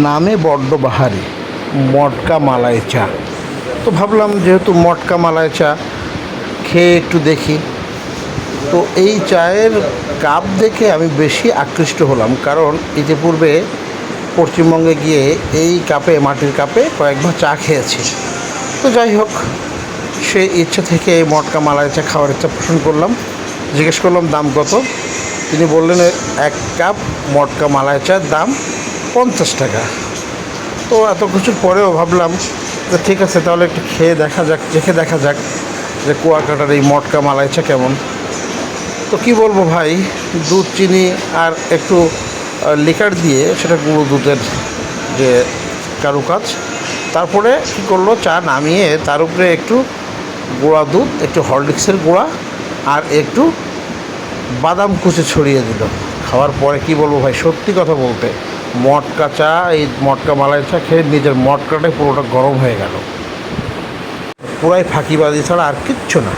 নামে বড্ড বাহারি, মটকা মালাই চা। তো ভাবলাম যেহেতু মটকা মালাই চা, খেয়ে একটু দেখি। তো এই চায়ের কাপ দেখে আমি বেশি আকৃষ্ট হলাম, কারণ ইতিপূর্বে পশ্চিমবঙ্গে গিয়ে এই কাপে, মাটির কাপে কয়েকবার চা খেয়েছি। তো যাই হোক, সেই ইচ্ছা থেকে এই মটকা মালাই চা খাওয়ার ইচ্ছা পোষণ করলাম। জিজ্ঞেস করলাম দাম কত। তিনি বললেন এক কাপ মটকা মালাই চার দাম 50 টাকা। তো এত কিছুর পরেও ভাবলাম যে ঠিক আছে, তাহলে একটু খেয়ে দেখা যাক, চেখে দেখা যাক যে কুয়াকাটার এই মটকা মালাই চা কেমন। তো কী বলবো ভাই, দুধ, চিনি আর একটু লিকার দিয়ে, সেটা গুঁড়ো দুধের যে কারুকাজ। তারপরে কী করলো, চা নামিয়ে তার উপরে একটু গুঁড়া দুধ, একটু হরলিক্সের গুঁড়া আর একটু বাদাম কুচি ছড়িয়ে দিল। খাওয়ার পরে কী বলবো ভাই, সত্যি কথা বলতে মটকা চা, এই মটকা মালাই চা খেয়ে নিজের মটকাটাই পুরোটা গরম হয়ে গেল। পুরাই ফাঁকিবাজি ছাড়া আর কিচ্ছু না।